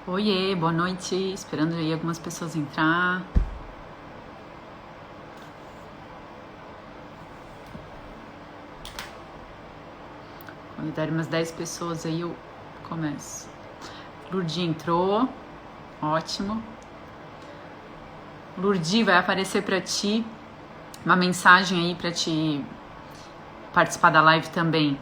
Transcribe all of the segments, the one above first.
Oiê, boa noite. Esperando aí algumas pessoas entrar. Quando der umas 10 pessoas aí eu começo. Lurdi entrou. Ótimo. Lurdi, vai aparecer pra ti uma mensagem aí pra te participar da live também.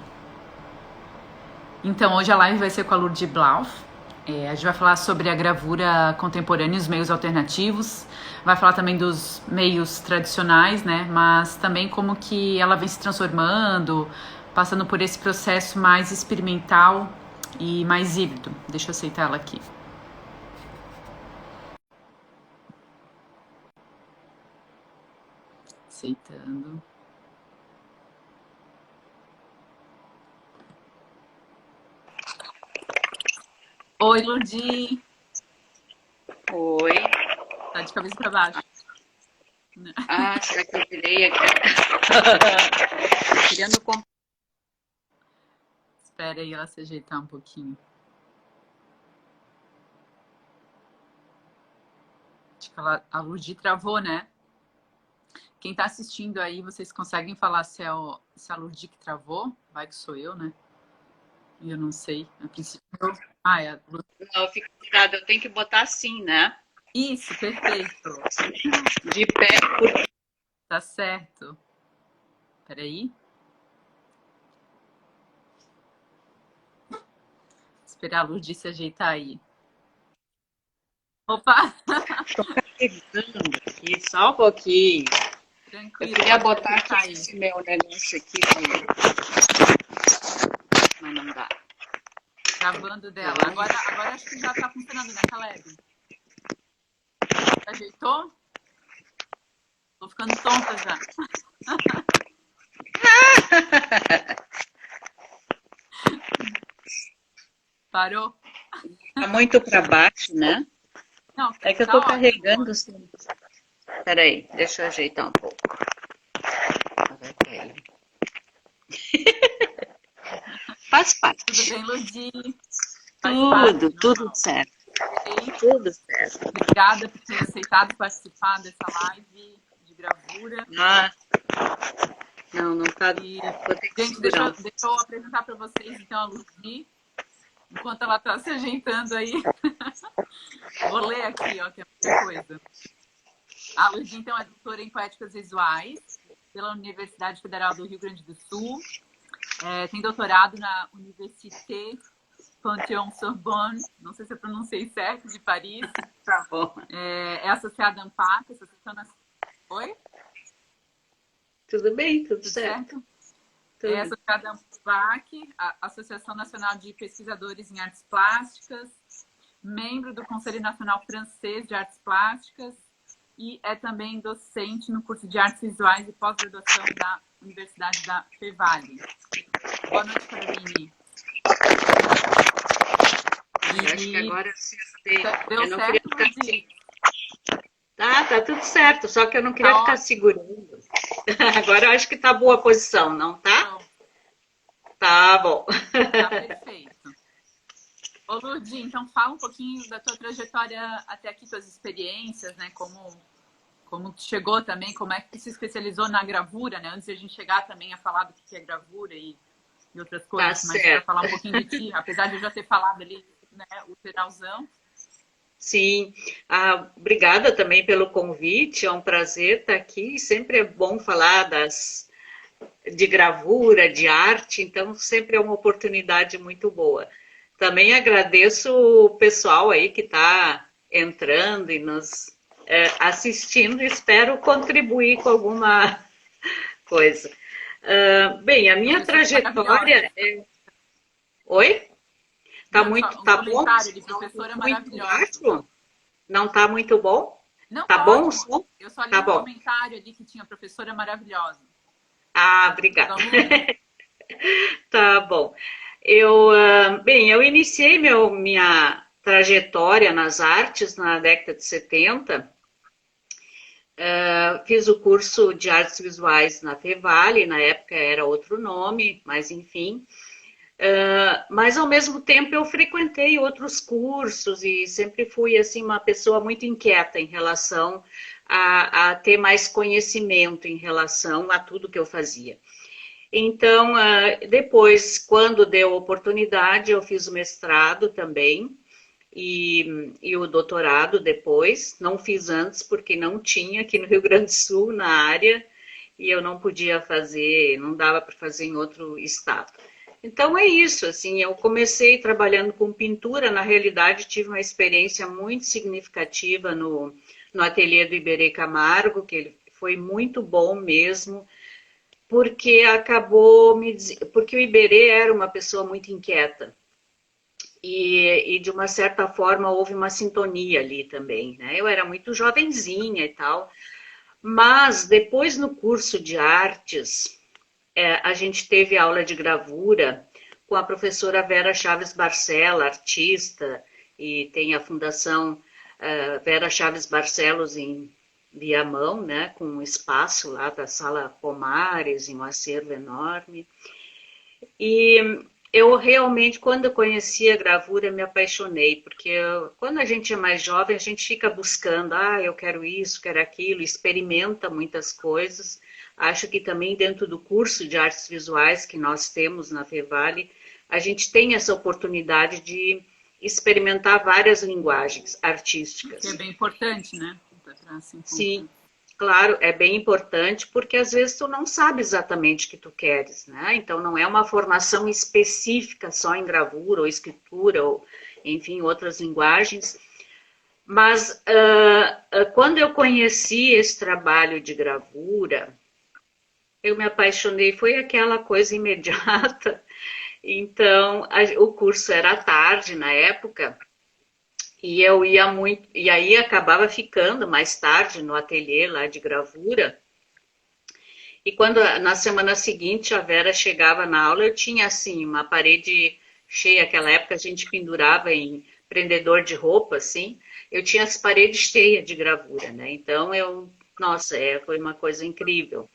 Então, hoje a live vai ser com a Lurdi Blauf. A gente vai falar sobre a gravura contemporânea e os meios alternativos. Vai falar também dos meios tradicionais, né? Mas também como que ela vem se transformando, passando por esse processo mais experimental e mais híbrido. Deixa eu aceitar ela aqui. Aceitando. Oi, Ludi. Oi. Tá de cabeça para baixo. Ah, será que eu virei aqui? Querendo comprar. Espera aí ela se ajeitar um pouquinho. Acho que a Ludi travou, né? Quem tá assistindo aí, vocês conseguem falar se é a Lurdi que travou? Vai que sou eu, né? Eu não sei. A princípio. É a Lurdi. Não, fica virado. Eu tenho que botar assim, né? Isso, perfeito. De pé, porque Tá certo. Peraí. Esperar a Lurdi se ajeitar aí. Opa! carregando aqui, só um pouquinho. Tranquilo. Eu queria botar Ajeitar aqui aí. esse meu negócio aqui, mas não dá. Gravando dela. Agora acho que já tá funcionando, né, Caleb? Ajeitou? Tô ficando tonta já. Parou? Tá muito para baixo, né? Não, É que eu tá tô ótimo. carregando. Peraí, deixa eu ajeitar um pouco. Vai cair. Faz parte. Tudo bem, Ludi? Tudo certo. Tudo certo. Obrigada por ter aceitado participar dessa live de gravura. Ah, não tá. E, Vou ter que gente, segurar. deixa eu apresentar para vocês, então, a Ludi, enquanto ela está se ajeitando aí. Vou ler aqui, ó, que é muita coisa. A Ludi, então, é doutora em Poéticas Visuais pela Universidade Federal do Rio Grande do Sul. Tem doutorado na Université Panthéon-Sorbonne, não sei se eu pronunciei certo, de Paris. Tá bom. É associada à ANPAC, Associação Nacional... Oi? Tudo bem, tudo Tudo certo. certo? É associada à ANPAC, a Associação Nacional de Pesquisadores em Artes Plásticas, membro do Conselho Nacional Francês de Artes Plásticas e é também docente no curso de Artes Visuais e pós-graduação da Universidade da Fevale. Boa noite, Caroline. Eu acho que agora acertei. Deu Eu não certo, queria ficar Ludi? Tá tudo certo, só que eu não queria ficar segurando. Agora eu acho que tá boa a posição, não tá? Não. Tá bom. Tá perfeito. Ô, Ludi, então fala um pouquinho da tua trajetória até aqui, tuas experiências, né? Como tu chegou também, como é que tu se especializou na gravura, né? Antes de a gente chegar também a falar do que é gravura e outras coisas, Tá mas certo. para falar um pouquinho de ti, apesar de eu já ter falado ali, né, o geralzão. Sim, obrigada também pelo convite, é um prazer estar aqui. Sempre é bom falar de gravura, de arte, então sempre é uma oportunidade muito boa. Também agradeço o pessoal aí que está entrando e nos assistindo, espero contribuir com alguma coisa. Bem, a minha trajetória é... Oi? Tá Não, muito, só um tá bom? comentário de Não, professora muito maravilhosa. baixo? Não tá muito bom? Não, Tá tá bom o ótimo. som? Eu só li Tá um bom. comentário ali que tinha professora maravilhosa. Obrigada. Aluno. Tá bom. Bem, eu iniciei minha trajetória nas artes na década de 70. Fiz o curso de artes visuais na Fevale, na época era outro nome, mas enfim. Mas ao mesmo tempo eu frequentei outros cursos e sempre fui assim uma pessoa muito inquieta em relação a ter mais conhecimento em relação a tudo que eu fazia. Então, depois, quando deu oportunidade, eu fiz o mestrado também e o doutorado depois. Não fiz antes porque não tinha aqui no Rio Grande do Sul, na área, e eu não podia fazer, não dava para fazer em outro estado. Então é isso, assim, eu comecei trabalhando com pintura, na realidade tive uma experiência muito significativa no ateliê do Iberê Camargo, que ele foi muito bom mesmo, porque porque o Iberê era uma pessoa muito inquieta. E de uma certa forma houve uma sintonia ali também, né? Eu era muito jovenzinha e tal, mas depois no curso de artes, a gente teve aula de gravura com a professora Vera Chaves Barcelo, artista, e tem a Fundação Vera Chaves Barcelos em Viamão, né, com um espaço lá da Sala Pomares, em um acervo enorme. E eu realmente, quando eu conheci a gravura, me apaixonei, porque quando a gente é mais jovem, a gente fica buscando, eu quero isso, quero aquilo, experimenta muitas coisas. Acho que também dentro do curso de artes visuais que nós temos na Fevale, a gente tem essa oportunidade de experimentar várias linguagens artísticas. Que é bem importante, né? Sim, claro, é bem importante, porque às vezes tu não sabe exatamente o que tu queres, né? Então não é uma formação específica só em gravura ou escritura, ou enfim, outras linguagens. Mas quando eu conheci esse trabalho de gravura, eu me apaixonei, foi aquela coisa imediata. Então, o curso era à tarde na época, e eu ia muito, e aí acabava ficando mais tarde no ateliê lá de gravura. E quando na semana seguinte a Vera chegava na aula, eu tinha assim uma parede cheia, aquela época a gente pendurava em prendedor de roupa, assim, eu tinha as paredes cheias de gravura, né? Então nossa, foi uma coisa incrível.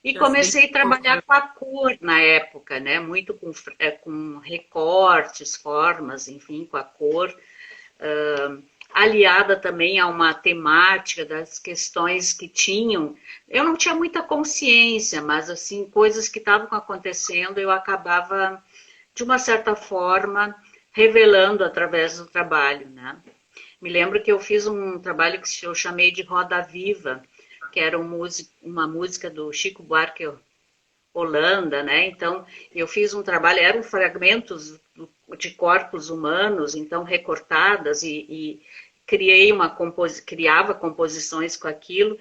E comecei a trabalhar com a cor na época, né? Muito com recortes, formas, enfim, com a cor. Aliada também a uma temática das questões que tinham. Eu não tinha muita consciência, mas assim, coisas que estavam acontecendo, eu acabava, de uma certa forma, revelando através do trabalho, né? Me lembro que eu fiz um trabalho que eu chamei de Roda Viva, que era uma música do Chico Buarque Holanda, né? Então, eu fiz um trabalho, eram fragmentos de corpos humanos, então recortadas e criava composições com aquilo,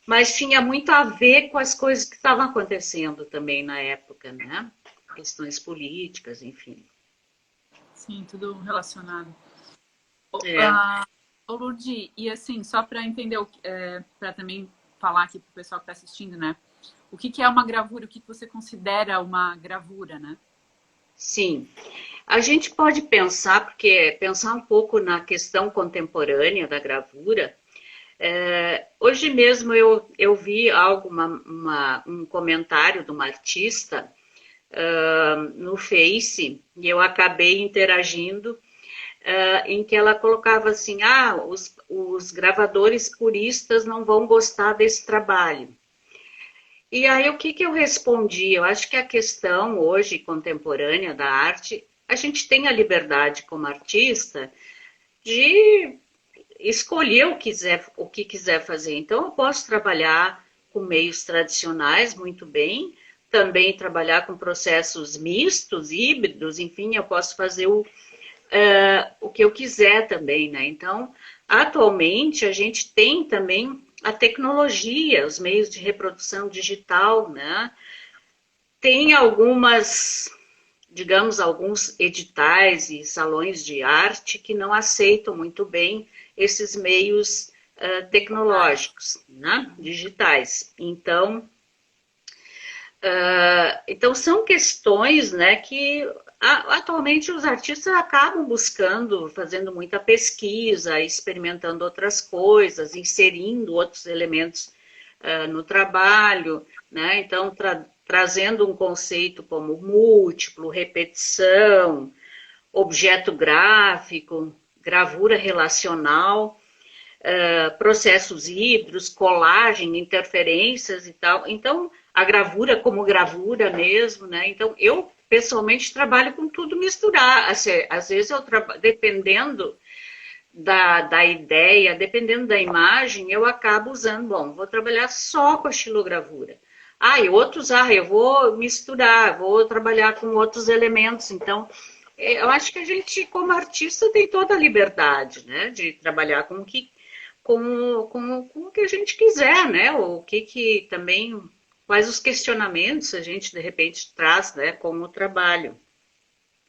mas tinha muito a ver com as coisas que estavam acontecendo também na época, né? Questões políticas, enfim. Sim, tudo relacionado. É. Lourdes, e assim, só para entender, para também falar aqui para o pessoal que está assistindo, né? O que é uma gravura? O que você considera uma gravura, né? Sim. A gente pode pensar, pensar um pouco na questão contemporânea da gravura. Hoje mesmo eu vi um comentário de uma artista no Face e eu acabei interagindo em que ela colocava assim, os gravadores puristas não vão gostar desse trabalho. E aí o que eu respondi? Eu acho que a questão hoje contemporânea da arte, a gente tem a liberdade como artista de escolher o que quiser fazer. Então eu posso trabalhar com meios tradicionais muito bem, também trabalhar com processos mistos, híbridos, enfim, eu posso fazer o que eu quiser também, né? Então, atualmente a gente tem também a tecnologia, os meios de reprodução digital, né? Tem alguns editais e salões de arte que não aceitam muito bem esses meios tecnológicos, né? Digitais. Então, são questões, né, que atualmente os artistas acabam buscando, fazendo muita pesquisa, experimentando outras coisas, inserindo outros elementos no trabalho, né? Então trazendo um conceito como múltiplo, repetição, objeto gráfico, gravura relacional, processos híbridos, colagem, interferências e tal. Então, a gravura como gravura mesmo, né? Então, eu pessoalmente trabalho com tudo misturar. Às vezes eu trabalho, dependendo da ideia, dependendo da imagem, eu acabo usando, bom, vou trabalhar só com a xilogravura. E outros, eu vou misturar, vou trabalhar com outros elementos. Então, eu acho que a gente, como artista, tem toda a liberdade, né, de trabalhar com o que a gente quiser, né, o que também, quais os questionamentos a gente, de repente, traz, né, como trabalho.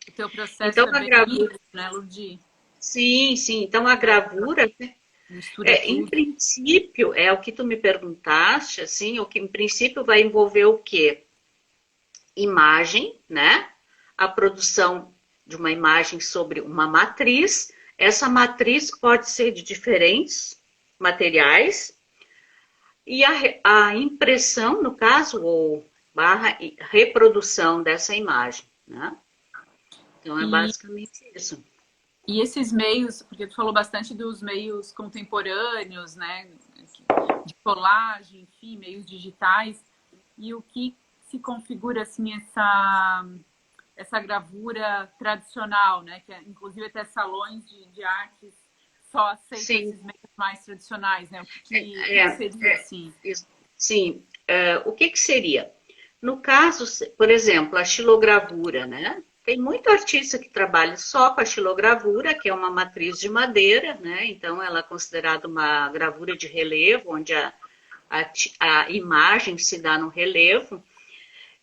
O teu processo então, é bem livre, né, Ludi? Sim, sim. Então, a gravura, em princípio, é o que tu me perguntaste, assim, o que em princípio vai envolver o quê? Imagem, né? A produção de uma imagem sobre uma matriz. Essa matriz pode ser de diferentes materiais. E a impressão, no caso, ou barra reprodução dessa imagem, né? Então, é basicamente isso. E esses meios, porque tu falou bastante dos meios contemporâneos, né? De colagem, enfim, meios digitais. E o que se configura, assim, essa gravura tradicional, né? Que inclusive até salões de artes só aceitam esses meios mais tradicionais, né? O que seria, assim? Sim. O que seria? No caso, por exemplo, a xilogravura, né? Tem muito artista que trabalha só com a xilogravura, que é uma matriz de madeira, né? Então, ela é considerada uma gravura de relevo, onde a imagem se dá no relevo.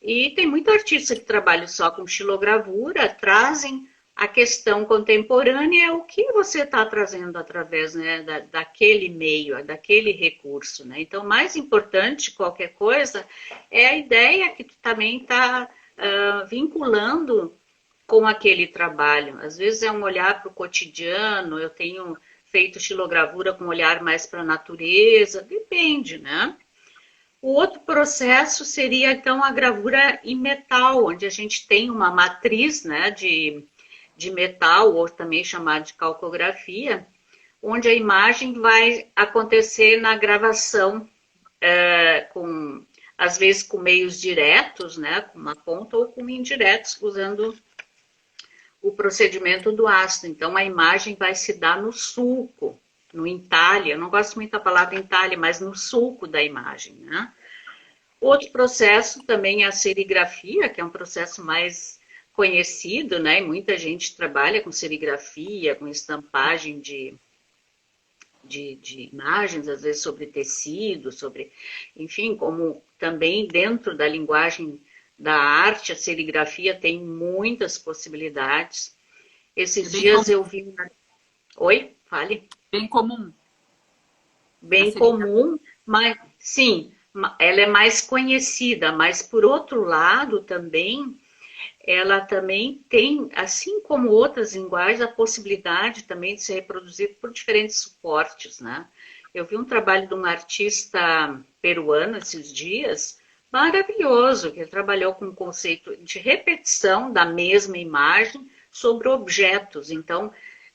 E tem muito artista que trabalha só com xilogravura, trazem a questão contemporânea, o que você está trazendo através, né, daquele meio, daquele recurso, né? Então, mais importante qualquer coisa é a ideia que tu também está vinculando com aquele trabalho. Às vezes é um olhar para o cotidiano, eu tenho feito xilogravura com um olhar mais para a natureza, depende, né? O outro processo seria, então, a gravura em metal, onde a gente tem uma matriz, né, de metal, ou também chamada de calcografia, onde a imagem vai acontecer na gravação, às vezes com meios diretos, né, com uma ponta, ou com indiretos, usando o procedimento do ácido. Então, a imagem vai se dar no sulco, no entalhe. Eu não gosto muito da palavra entalhe, mas no sulco da imagem, né? Outro processo também é a serigrafia, que é um processo mais conhecido, né? Muita gente trabalha com serigrafia, com estampagem de imagens, às vezes sobre tecido, enfim, como também dentro da linguagem da arte, a serigrafia tem muitas possibilidades. Esses dias eu vi... Oi? Fale. Bem comum. Bem comum, mas sim, ela é mais conhecida, mas por outro lado também, ela também tem, assim como outras linguagens, a possibilidade também de ser reproduzida por diferentes suportes, né? Eu vi um trabalho de um artista peruano esses dias, maravilhoso, que ele trabalhou com o conceito de repetição da mesma imagem sobre objetos. Então,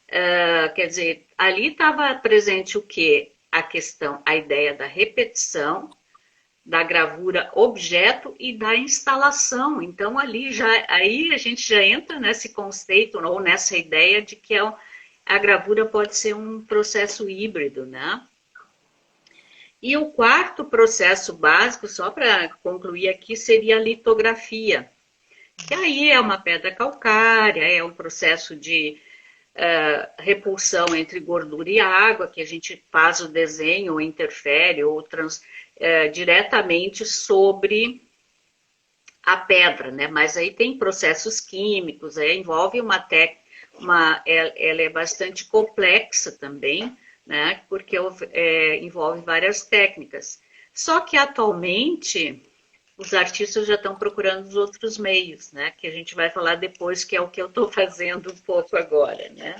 quer dizer, ali estava presente o quê? A questão, a ideia da repetição, da gravura objeto e da instalação. Então, aí a gente já entra nesse conceito ou nessa ideia de que a gravura pode ser um processo híbrido, né? E o quarto processo básico, só para concluir aqui, seria a litografia, que aí é uma pedra calcária, é um processo de repulsão entre gordura e água, que a gente faz o desenho, ou interfere, ou diretamente sobre a pedra, né? Mas aí tem processos químicos, aí envolve ela é bastante complexa também, né? Porque envolve várias técnicas. Só que atualmente os artistas já estão procurando os outros meios, né? Que a gente vai falar depois, que é o que eu estou fazendo um pouco agora, né?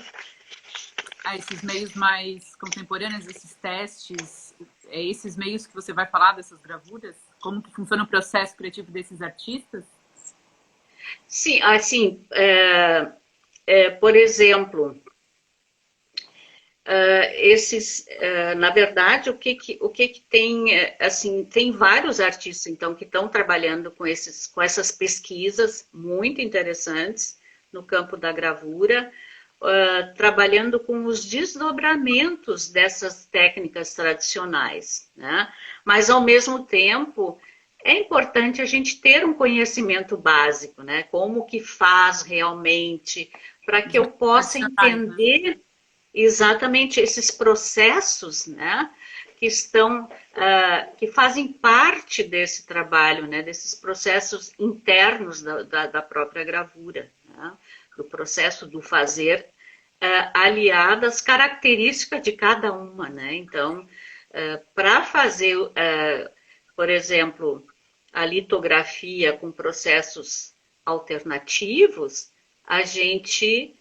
Esses meios mais contemporâneos, esses testes, esses meios que você vai falar dessas gravuras? como que funciona o processo criativo desses artistas? Sim, assim, por exemplo, na verdade, o que tem, assim, tem vários artistas, então, que estão trabalhando com essas pesquisas muito interessantes no campo da gravura, trabalhando com os desdobramentos dessas técnicas tradicionais, né? Mas, ao mesmo tempo, é importante a gente ter um conhecimento básico, né? Como que faz realmente, para que eu possa Tradicionais, né? entender exatamente esses processos, né, que estão, que fazem parte desse trabalho, né, desses processos internos da própria gravura, né, do processo do fazer, aliado às características de cada uma, né. Então, para fazer, por exemplo, a litografia com processos alternativos, a gente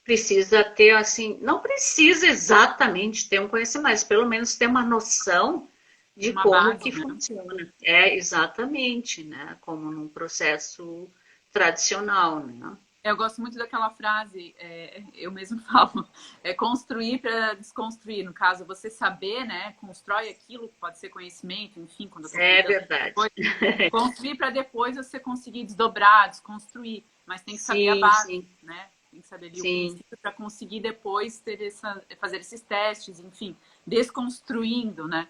precisa ter, assim, não precisa exatamente ter um conhecimento, mas pelo menos ter uma noção de Uma como base, que né? funciona. É, exatamente, né? Como num processo tradicional, né? Eu gosto muito daquela frase, eu mesmo falo, é construir para desconstruir. No caso, você saber, né? Constrói aquilo, pode ser conhecimento, enfim, quando eu estou É comentando verdade. depois, construir para depois você conseguir desdobrar, desconstruir, mas tem que saber a Sim, base, sim, né? Tem que saber ali o sim. princípio para conseguir depois fazer esses testes, enfim, desconstruindo, né?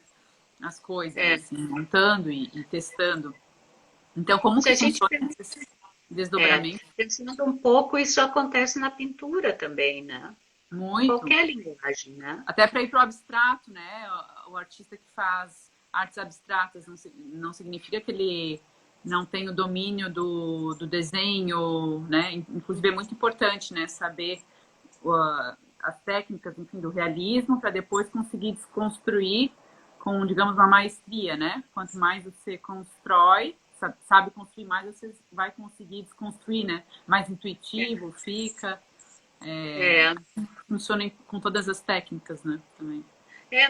As coisas, É. assim, montando e testando. Então, como Se que a gente funciona esses desdobramentos? pensando um pouco, isso acontece na pintura também, né? Em Muito. qualquer linguagem, né? Até para ir para o abstrato, né? O artista que faz artes abstratas não significa que ele não tem o domínio do desenho, né? Inclusive é muito importante, né? Saber as técnicas, enfim, do realismo para depois conseguir desconstruir com, digamos, uma maestria, né? Quanto mais você constrói, sabe construir mais, você vai conseguir desconstruir, né? Mais intuitivo fica. É, Funciona com todas as técnicas, né? Também.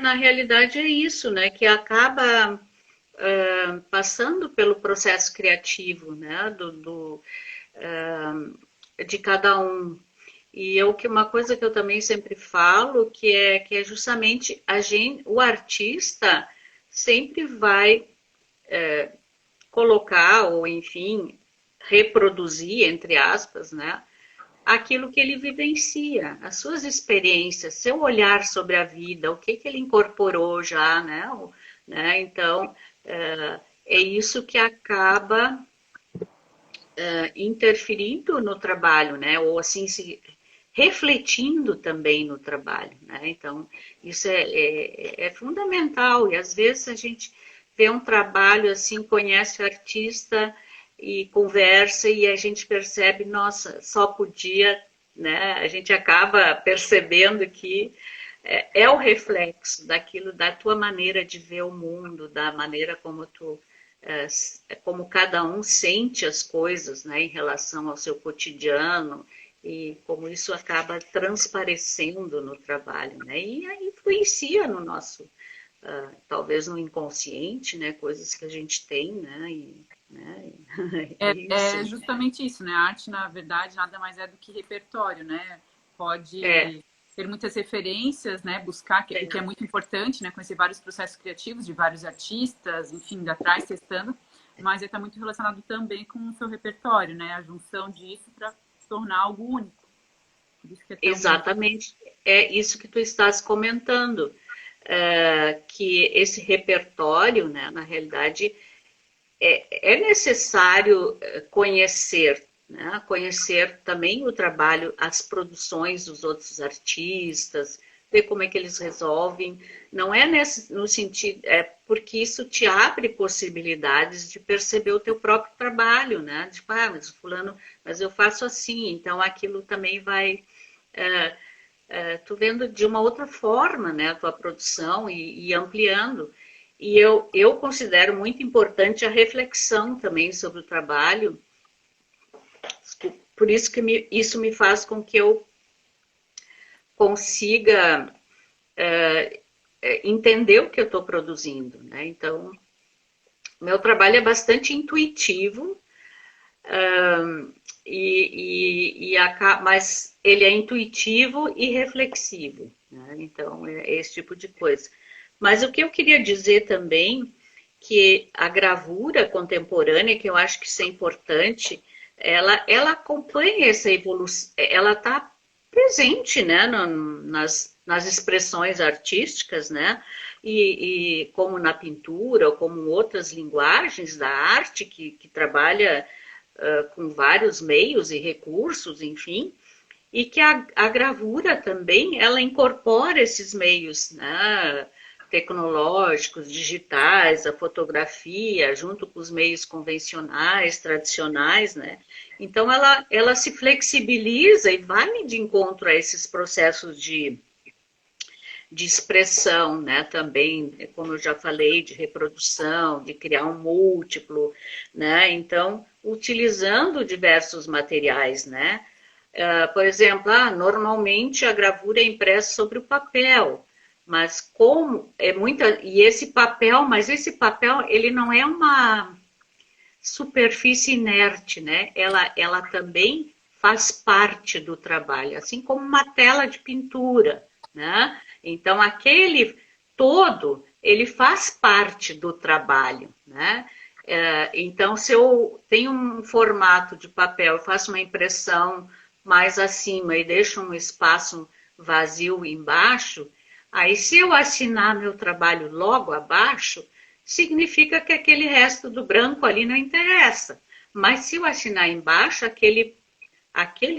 na realidade é isso, né? Que acaba passando pelo processo criativo, né? De cada um. E uma coisa que eu também sempre falo, que é justamente o artista sempre vai colocar, ou enfim, reproduzir, entre aspas, né? Aquilo que ele vivencia, as suas experiências, seu olhar sobre a vida, o que ele incorporou já, né? Então, é isso que acaba interferindo no trabalho, né? Ou assim, se refletindo também no trabalho, né? Então, isso é fundamental. E às vezes a gente vê um trabalho assim, conhece o artista e conversa e a gente percebe, nossa, só podia, né? A gente acaba percebendo que é o reflexo daquilo, da tua maneira de ver o mundo, da maneira como cada um sente as coisas, né, em relação ao seu cotidiano e como isso acaba transparecendo no trabalho, né, e aí influencia no nosso, talvez no inconsciente, né, coisas que a gente tem, né, é isso. É justamente isso, né? A arte, na verdade, nada mais é do que repertório, né? É, Pode ter muitas referências, né? Buscar, o que é muito importante, né? Conhecer vários processos criativos de vários artistas, enfim, indo atrás, testando, mas está muito relacionado também com o seu repertório, né? A junção disso para tornar algo único. Por isso que é tão. exatamente, é isso que tu estás comentando, que esse repertório, né, na realidade, é necessário conhecer, né? Conhecer também o trabalho, as produções dos outros artistas, ver como é que eles resolvem. Não é no sentido, porque isso te abre possibilidades de perceber o teu próprio trabalho, né? Tipo, mas fulano, mas eu faço assim, então aquilo também vai tu vendo de uma outra forma, né, a tua produção e ampliando. E eu considero muito importante a reflexão também sobre o trabalho, por isso que isso me faz com que eu consiga entender o que eu estou produzindo, né? Então, Meu trabalho é bastante intuitivo, mas ele é intuitivo e reflexivo, né? Então, é esse tipo de coisa. Mas o que eu queria dizer também, que a gravura contemporânea, que eu acho que isso é importante, ela acompanha essa evolução, ela está presente, né, nas expressões artísticas, né, e como na pintura, ou como outras linguagens da arte que trabalha com vários meios e recursos, enfim, e que a gravura também, ela incorpora esses meios, né, tecnológicos, digitais, a fotografia, junto com os meios convencionais, tradicionais, né? Então, ela se flexibiliza e vai de encontro a esses processos de expressão, né? Também, como eu já falei, de reprodução, de criar um múltiplo, né? Então, utilizando diversos materiais, né? Por exemplo, normalmente a gravura é impressa sobre o papel, mas como é muita, e esse papel, mas esse papel ele não é uma superfície inerte, né? Ela também faz parte do trabalho, assim como uma tela de pintura, né? Então aquele todo ele faz parte do trabalho, né? Então se eu tenho um formato de papel, eu faço uma impressão mais acima e deixo um espaço vazio embaixo, aí se eu assinar meu trabalho logo abaixo, significa que aquele resto do branco ali não interessa. Mas se eu assinar embaixo, aquele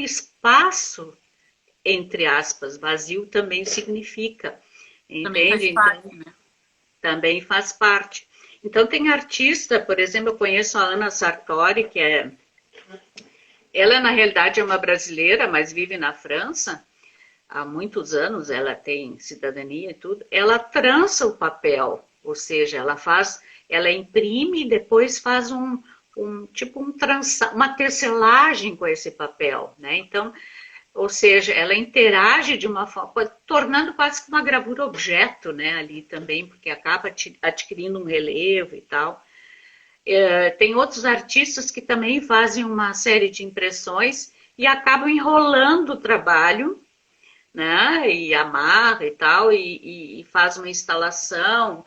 espaço, entre aspas, vazio também significa. Também faz Entende? parte, Então, né? também faz parte. Então, tem artista, por exemplo, eu conheço a Ana Sartori, ela na realidade é uma brasileira, mas vive na França há muitos anos, ela tem cidadania e tudo, ela trança o papel, ou seja, ela imprime e depois faz uma tecelagem com esse papel, né? Então, ou seja, ela interage de uma forma, tornando quase que uma gravura objeto, né, ali também, porque acaba adquirindo um relevo e tal. Tem outros artistas que também fazem uma série de impressões e acabam enrolando o trabalho, né, e amarra e tal, e faz uma instalação,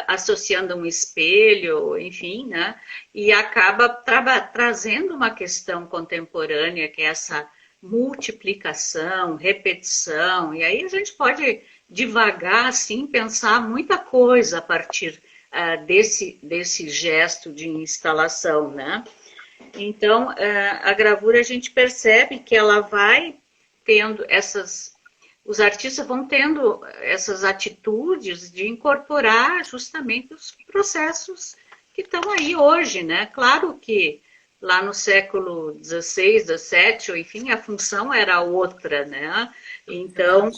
associando um espelho, enfim, né, e acaba trazendo uma questão contemporânea, que é essa multiplicação, repetição, e aí a gente pode devagar, assim, pensar muita coisa a partir desse gesto de instalação, né. Então, a gravura a gente percebe que ela vai tendo os artistas vão tendo essas atitudes de incorporar justamente os processos que estão aí hoje, né? Claro que lá no século XVI, XVII, ou enfim, a função era outra, né? Então,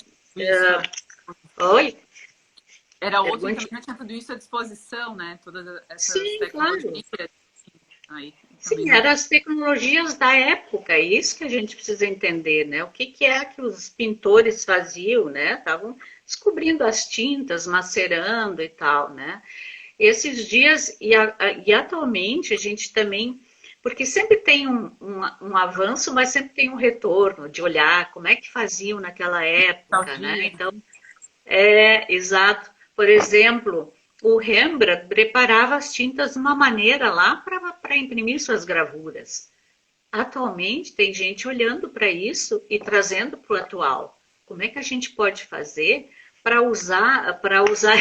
oi? Era outro e Pergunte. também não tinha tudo isso à disposição, né? Todas essas Sim, claro. tecnologias. Aí, também Sim, não. eram as tecnologias da época, é isso que a gente precisa entender, né? O que é que os pintores faziam, né? Estavam descobrindo as tintas, macerando e tal, né? Esses dias, e atualmente, a gente também, porque sempre tem um avanço, mas sempre tem um retorno de olhar como é que faziam naquela época, né? Nostalgia. Então, exato. Por exemplo, o Rembrandt preparava as tintas de uma maneira lá para imprimir suas gravuras. Atualmente, tem gente olhando para isso e trazendo para o atual. Como é que a gente pode fazer para usar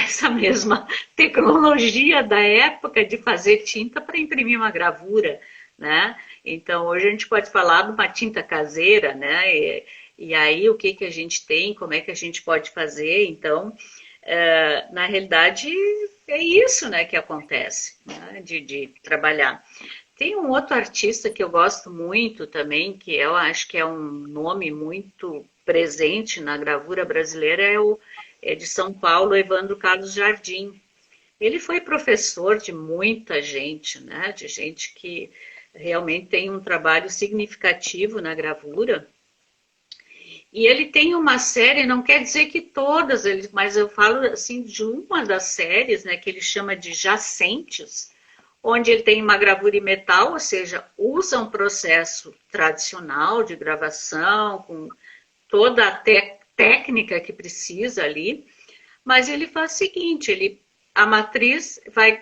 essa mesma tecnologia da época de fazer tinta para imprimir uma gravura, né? Então, hoje a gente pode falar de uma tinta caseira, né? E aí, o que, que a gente tem, como é que a gente pode fazer? Então, na realidade, é isso, né, que acontece, né, de trabalhar. Tem um outro artista que eu gosto muito também, que eu acho que é um nome muito presente na gravura brasileira, é de São Paulo, Evandro Carlos Jardim. Ele foi professor de muita gente, né, de gente que realmente tem um trabalho significativo na gravura. E ele tem uma série, não quer dizer que todas, mas eu falo assim de uma das séries, né, que ele chama de Jacentes, onde ele tem uma gravura em metal, ou seja, usa um processo tradicional de gravação, com toda a técnica que precisa ali, mas ele faz o seguinte, a matriz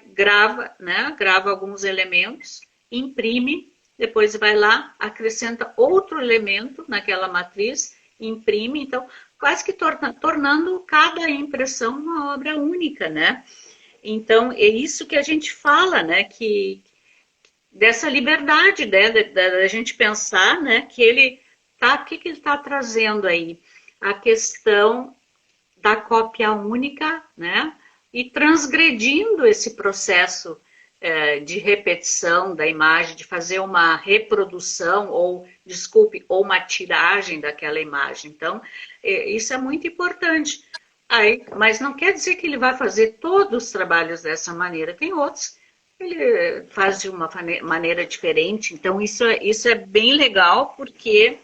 grava, né, grava alguns elementos, imprime, depois vai lá, acrescenta outro elemento naquela matriz, imprime, então quase que tornando cada impressão uma obra única, né? Então, é isso que a gente fala, né? Que dessa liberdade, né? Da gente pensar, né? Que ele tá, o que ele está trazendo aí? A questão da cópia única, né? E transgredindo esse processo de repetição da imagem, de fazer uma reprodução ou, desculpe, ou uma tiragem daquela imagem. Então, isso é muito importante. Aí, mas não quer dizer que ele vai fazer todos os trabalhos dessa maneira. Tem outros que ele faz de uma maneira diferente. Então, isso é bem legal, porque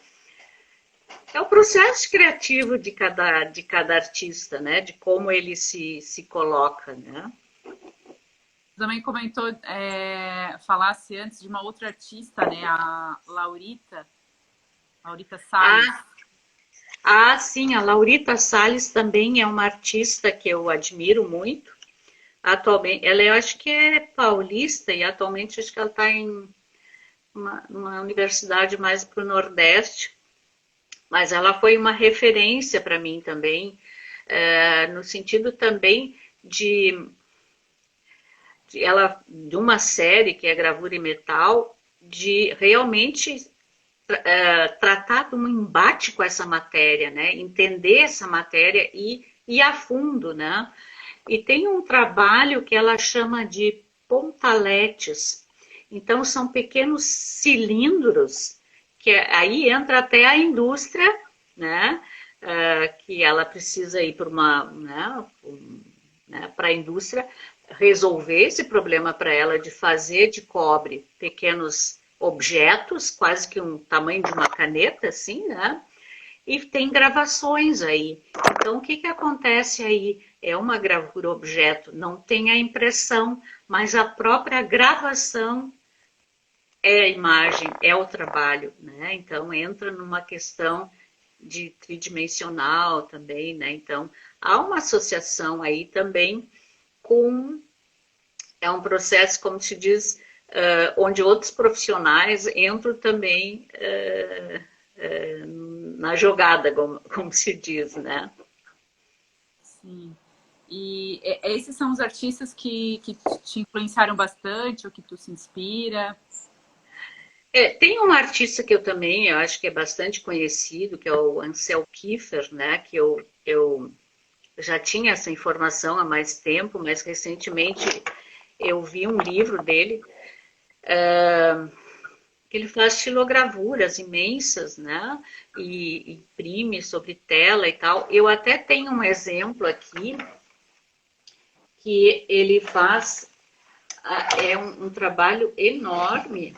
é o processo criativo de cada artista, né? De como ele se coloca, né? Também comentou, falasse antes de uma outra artista, né? A Laurita Salles. Sim, a Laurita Salles também é uma artista que eu admiro muito. Atualmente, ela eu acho que é paulista e atualmente acho que ela está em uma universidade mais para o Nordeste. Mas ela foi uma referência para mim também, no sentido também de uma série que é Gravura em Metal, de realmente tratar de um embate com essa matéria, né? Entender essa matéria e ir a fundo, né? E tem um trabalho que ela chama de pontaletes. Então, são pequenos cilindros, que aí entra até a indústria, né? Que ela precisa ir para para a indústria resolver esse problema para ela de fazer de cobre pequenos objetos, quase que um tamanho de uma caneta, assim, né? E tem gravações aí. Então, o que acontece aí? É uma gravura objeto, não tem a impressão, mas a própria gravação é a imagem, é o trabalho, né? Então, entra numa questão de tridimensional também, né? Então, há uma associação aí também é um processo, como se diz, onde outros profissionais entram também na jogada, como se diz, né? Sim. E esses são os artistas que te influenciaram bastante, ou que tu se inspira? Tem um artista que eu acho que é bastante conhecido, que é o Ansel Kiefer, né? Que eu já tinha essa informação há mais tempo, mas recentemente eu vi um livro dele, que ele faz estilogravuras imensas, né? E imprime sobre tela e tal. Eu até tenho um exemplo aqui, que ele faz, um trabalho enorme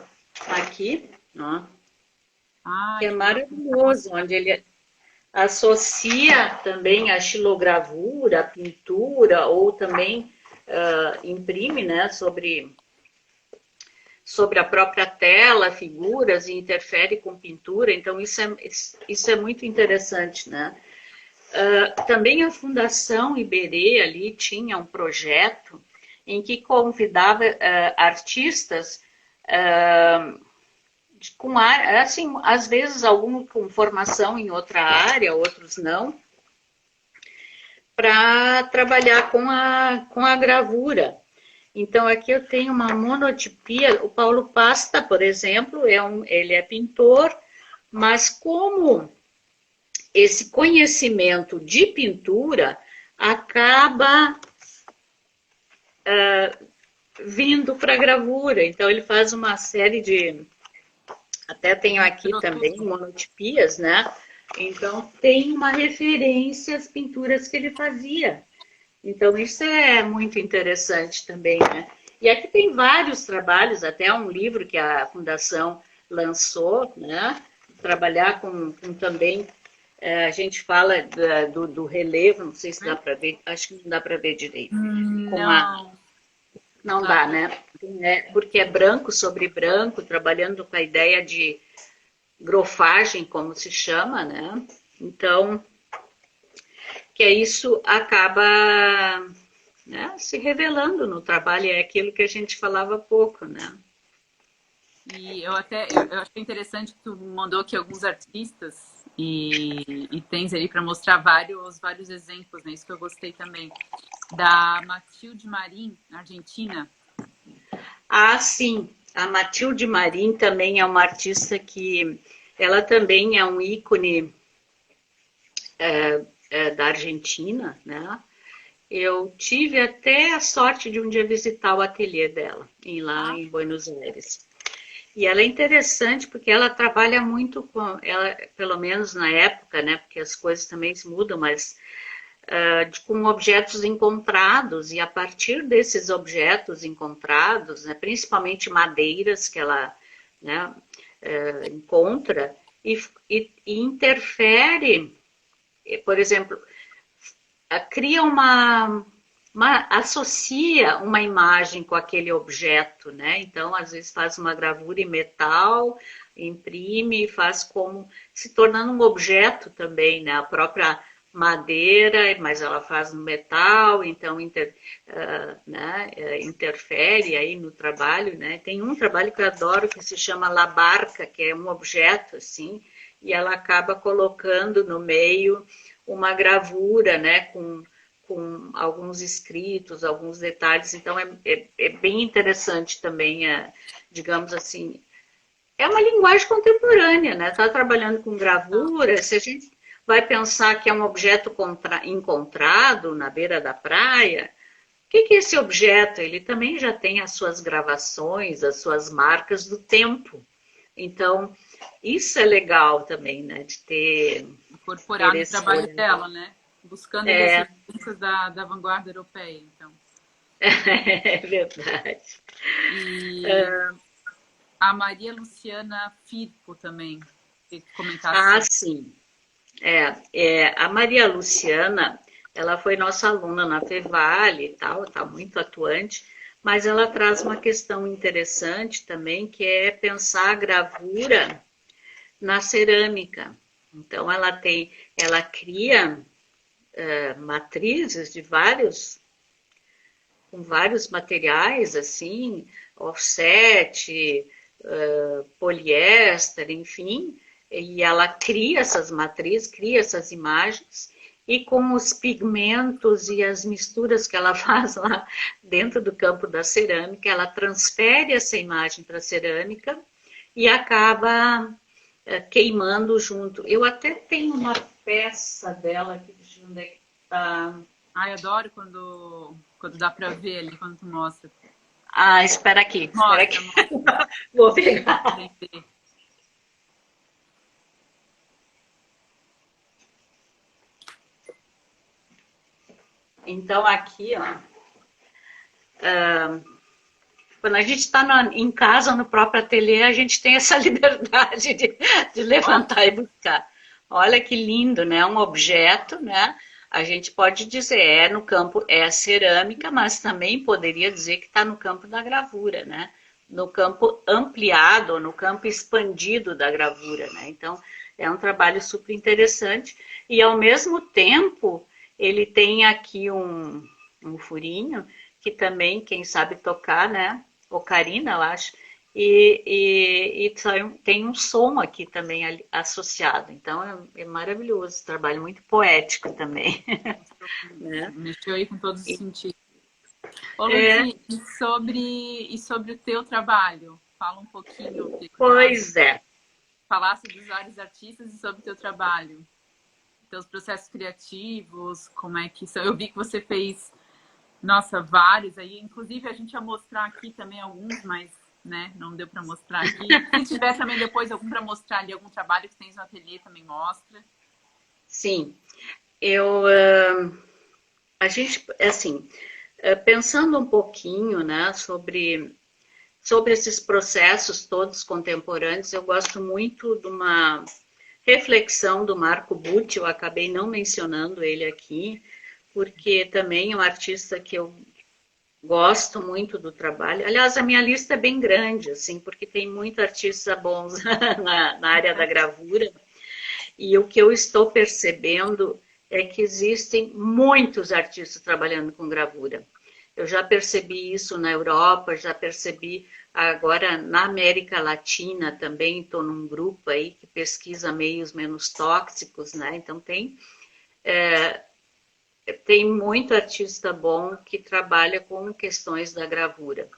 aqui, ó, que é maravilhoso, onde ele associa também a xilogravura, a pintura, ou também imprime, né, sobre a própria tela, figuras, e interfere com pintura. Então, isso é muito interessante, né? Também a Fundação Iberê ali tinha um projeto em que convidava artistas assim, às vezes alguns com formação em outra área, outros não, para trabalhar com a gravura. Então, aqui eu tenho uma monotipia. O Paulo Pasta, por exemplo, ele é pintor, mas como esse conhecimento de pintura acaba vindo para a gravura. Então, ele faz uma série de... Até tenho aqui também monotipias, né? Então, tem uma referência às pinturas que ele fazia. Então, isso é muito interessante também, né? E aqui tem vários trabalhos, até um livro que a Fundação lançou, né? Trabalhar com também, a gente fala do relevo, não sei se dá para ver, acho que não dá para ver direito. Não. Não dá, né? porque é branco sobre branco, trabalhando com a ideia de grofagem, como se chama, né? Então, que isso acaba, né, se revelando no trabalho, é aquilo que a gente falava há pouco, né? E eu achei interessante que tu mandou aqui alguns artistas e tens ali para mostrar vários exemplos, né? Isso que eu gostei também. Da Matilde Marim, Argentina. Ah, sim. A Matilde Marim também é uma artista que ela também é um ícone da Argentina, né? Eu tive até a sorte de um dia visitar o ateliê dela, lá em Buenos Aires. E ela é interessante porque ela trabalha muito com, ela, pelo menos na época, né? Porque as coisas também se mudam, mas com objetos encontrados, e a partir desses objetos encontrados, né, principalmente madeiras que ela, né, encontra, e interfere, por exemplo, cria associa uma imagem com aquele objeto, né? Então, às vezes faz uma gravura em metal, imprime, faz como se tornando um objeto também, né? A própria madeira, mas ela faz no metal, então né, interfere aí no trabalho, né? Tem um trabalho que eu adoro que se chama La Barca, que é um objeto assim, e ela acaba colocando no meio uma gravura, né, com alguns escritos, alguns detalhes, então é bem interessante também, digamos assim, é uma linguagem contemporânea, né? Está trabalhando com gravura, se a gente vai pensar que é um objeto encontrado na beira da praia, o que é esse objeto? Ele também já tem as suas gravações, as suas marcas do tempo. Então, isso é legal também, né? De incorporar no trabalho olhar. dela, né? Buscando as referências da vanguarda europeia, então. É verdade. E a Maria Luciana Firpo também, que comentasse. Ah, sim. A Maria Luciana, ela foi nossa aluna na Fevale e tal, está muito atuante, mas ela traz uma questão interessante também, que é pensar a gravura na cerâmica. Então, ela cria matrizes com vários materiais, assim, offset, poliéster, enfim, e ela cria essas matrizes, cria essas imagens, e com os pigmentos e as misturas que ela faz lá dentro do campo da cerâmica, ela transfere essa imagem para a cerâmica e acaba queimando junto. Eu até tenho uma peça dela aqui, deixa eu ver onde é que está. Ai, adoro quando dá para ver ali, quando tu mostra. Ah, espera aqui. Mostra. Vou pegar. Então, aqui, ó, quando a gente está em casa, no próprio ateliê, a gente tem essa liberdade de levantar e buscar. Olha que lindo, né? Um objeto, né? A gente pode dizer, no campo, é a cerâmica, mas também poderia dizer que está no campo da gravura, né? No campo ampliado, no campo expandido da gravura, né? Então, é um trabalho super interessante e, ao mesmo tempo, ele tem aqui um furinho que também, quem sabe tocar, né? Ocarina, eu acho, e tem um som aqui também associado. Então é maravilhoso, trabalho muito poético também. Né? Mexeu aí com todos os sentidos. Ô, Luiz, e sobre o teu trabalho? Fala um pouquinho. Pois é. Falasse dos vários artistas e sobre o teu trabalho. Teus processos criativos, como é que são? Eu vi que você fez, nossa, vários aí. Inclusive, a gente ia mostrar aqui também alguns, mas né, não deu para mostrar aqui. Se tiver também depois algum para mostrar ali, algum trabalho que tens no ateliê, também mostra. Sim. A gente, assim, pensando um pouquinho, né, sobre esses processos todos contemporâneos, eu gosto muito de uma reflexão do Marco Butti, eu acabei não mencionando ele aqui, porque também é um artista que eu gosto muito do trabalho. Aliás, a minha lista é bem grande, assim, porque tem muitos artistas bons na área da gravura. E o que eu estou percebendo é que existem muitos artistas trabalhando com gravura. Eu já percebi isso na Europa, já percebi agora na América Latina também, estou num grupo aí que pesquisa meios menos tóxicos, né? Então tem muito artista bom que trabalha com questões da gravura.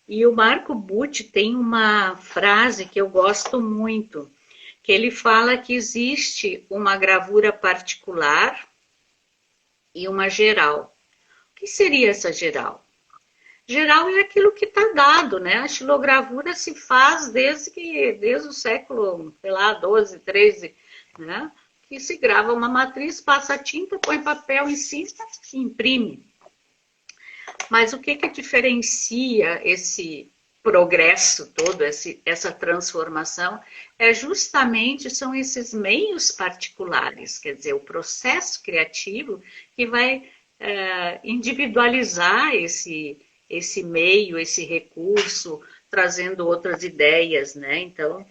E o Marco Butti tem uma frase que eu gosto muito, que ele fala que existe uma gravura particular e uma geral. O que seria essa geral? Geral é aquilo que está dado, né? A xilogravura se faz desde o século, sei lá, 12, 13, né? Que se grava uma matriz, passa tinta, põe papel em cima e imprime. Mas o que diferencia esse progresso todo, essa transformação, são esses meios particulares, quer dizer, o processo criativo que vai individualizar esse meio, esse recurso, trazendo outras ideias, né? Então,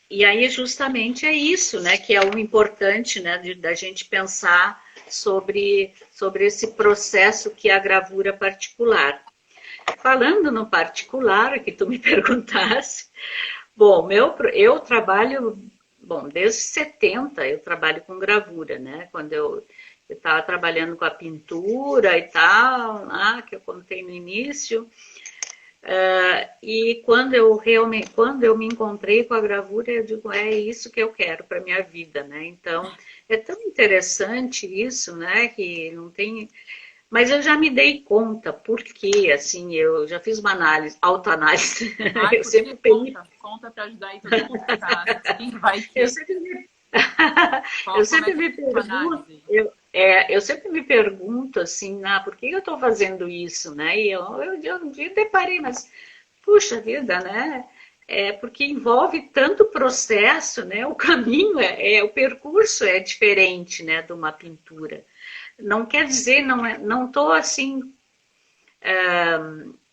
e aí justamente é isso, né, que é o importante, né, da gente pensar sobre esse processo que é a gravura particular. Falando no particular, que tu me perguntasse, bom, eu trabalho, desde 70 eu trabalho com gravura, né? Quando eu estava trabalhando com a pintura e tal, que eu contei no início, e quando eu me encontrei com a gravura, eu digo, é isso que eu quero para minha vida, né? Então, é tão interessante isso, né? Que não tem... Mas eu já me dei conta, porque, assim, eu já fiz uma autoanálise. Ai, conta para ajudar aí todo mundo que tá assistindo, vai que... Eu sempre me pergunto, eu sempre me pergunto assim, por que eu estou fazendo isso, né? E eu um dia deparei, mas puxa vida, né? Porque envolve tanto processo, né? O caminho o percurso é diferente, né? De uma pintura. Não quer dizer, não estou assim.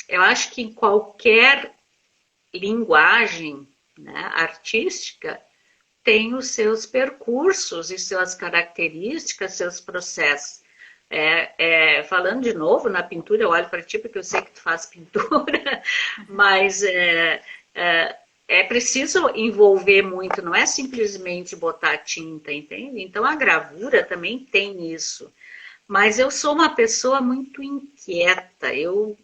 Eu acho que em qualquer linguagem, né, artística tem os seus percursos e suas características, seus processos. Falando de novo na pintura, eu olho para ti porque eu sei que tu faz pintura, mas é preciso envolver muito, não é simplesmente botar tinta, entende? Então a gravura também tem isso. Mas eu sou uma pessoa muito inquieta. Eu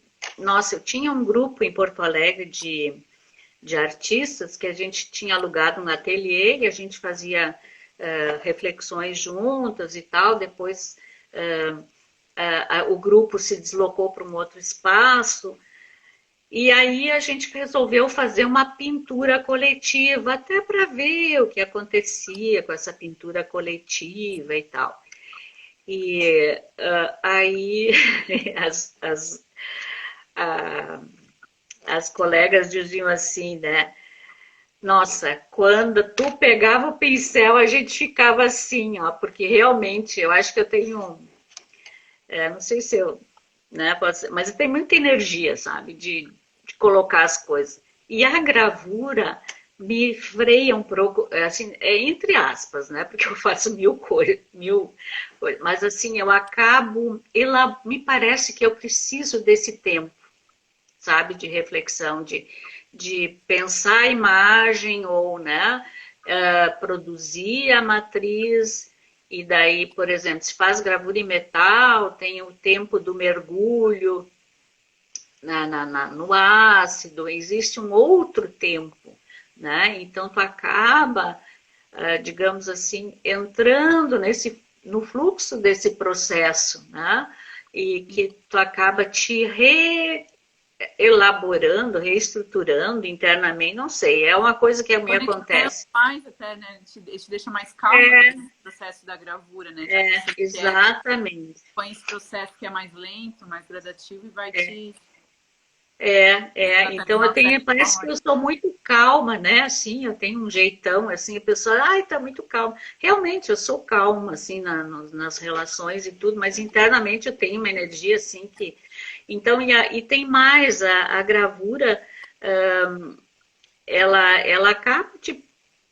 tinha um grupo em Porto Alegre de artistas que a gente tinha alugado um ateliê e a gente fazia reflexões juntas e tal. Depois o grupo se deslocou para um outro espaço e aí a gente resolveu fazer uma pintura coletiva, até para ver o que acontecia com essa pintura coletiva e tal. E aí as colegas diziam assim, né? Nossa, quando tu pegava o pincel, a gente ficava assim, ó, porque realmente eu acho que eu tenho, não sei se eu, né, mas eu tenho muita energia, sabe, de colocar as coisas. E a gravura me freia um pouco, assim, entre aspas, né, porque eu faço mil coisas, mas assim, eu acabo, me parece que eu preciso desse tempo, sabe, de reflexão, de pensar a imagem ou, né, produzir a matriz, e daí, por exemplo, se faz gravura em metal, tem o tempo do mergulho no ácido, existe um outro tempo, né, então tu acaba, digamos assim, entrando no fluxo desse processo, né, e que tu acaba te elaborando, reestruturando internamente, não sei, é uma coisa que a mim acontece. Mais até, né? Te deixa mais calma no processo da gravura, né? Exatamente. Põe esse processo que é mais lento, mais gradativo e vai te... Então eu tenho, parece que eu sou muito calma, né? Assim, eu tenho um jeitão, assim, a pessoa, ai, tá muito calma. Realmente, eu sou calma, assim, nas relações e tudo, mas internamente eu tenho uma energia, assim, que... Então, e tem mais, a gravura, ela acaba te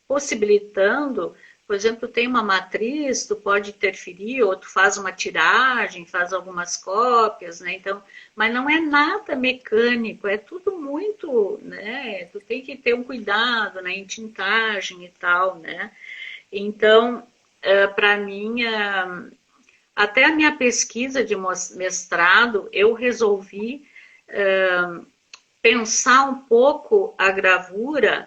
possibilitando, por exemplo, tem uma matriz, tu pode interferir, ou tu faz uma tiragem, faz algumas cópias, né? Então, mas não é nada mecânico, é tudo muito, né? Tu tem que ter um cuidado, né? Em tintagem e tal, né? Então, para mim, até a minha pesquisa de mestrado, eu resolvi pensar um pouco a gravura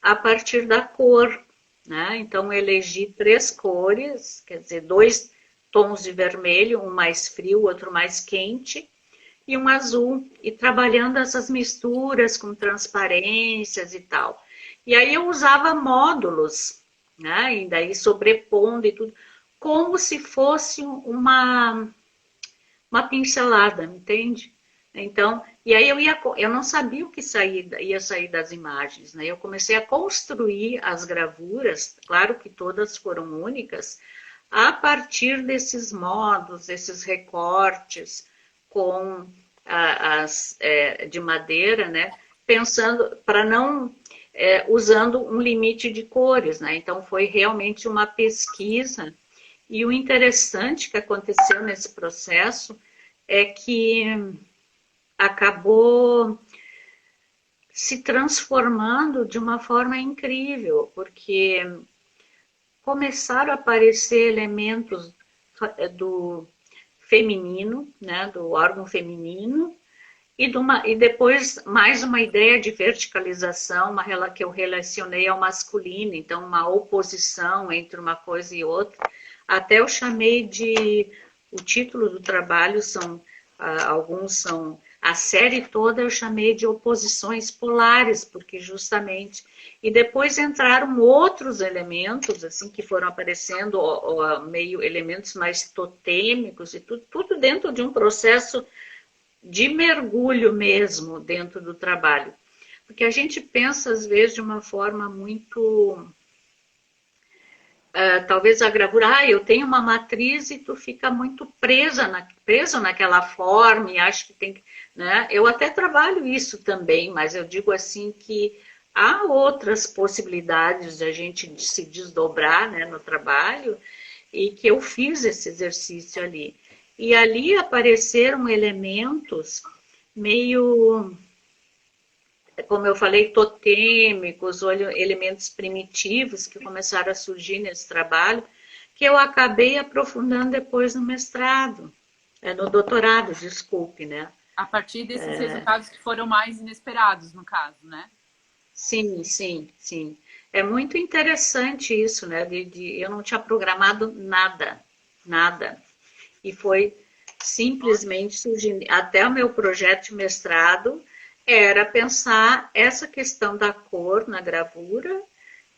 a partir da cor, né? Então, elegi 3 cores, quer dizer, 2 tons de vermelho, um mais frio, outro mais quente, e um azul, e trabalhando essas misturas com transparências e tal. E aí eu usava módulos, né? E daí sobrepondo e tudo, como se fosse uma pincelada, entende? Então, e aí eu não sabia o que ia sair das imagens, né? Eu comecei a construir as gravuras, claro que todas foram únicas, a partir desses modos, esses recortes com de madeira, né? Pensando para não usando um limite de cores, né? Então foi realmente uma pesquisa. E o interessante que aconteceu nesse processo é que acabou se transformando de uma forma incrível, porque começaram a aparecer elementos do feminino, né, do órgão feminino, e depois mais uma ideia de verticalização, que eu relacionei ao masculino, então uma oposição entre uma coisa e outra. Até eu chamei o título do trabalho alguns são, a série toda eu chamei de oposições polares, porque justamente, e depois entraram outros elementos, assim, que foram aparecendo, meio elementos mais totêmicos e tudo dentro de um processo de mergulho mesmo dentro do trabalho. Porque a gente pensa, às vezes, de uma forma muito... talvez a gravura, eu tenho uma matriz e tu fica muito preso naquela forma e acho que tem que... Né? Eu até trabalho isso também, mas eu digo assim que há outras possibilidades de a gente se desdobrar, né, no trabalho, e que eu fiz esse exercício ali. E ali apareceram elementos meio, como eu falei, totêmicos, ou elementos primitivos que começaram a surgir nesse trabalho, que eu acabei aprofundando depois no mestrado, no doutorado, desculpe, né? A partir desses resultados que foram mais inesperados, no caso, né? Sim, sim, sim. É muito interessante isso, né? Eu não tinha programado nada, nada. E foi simplesmente surgindo. Até o meu projeto de mestrado era pensar essa questão da cor na gravura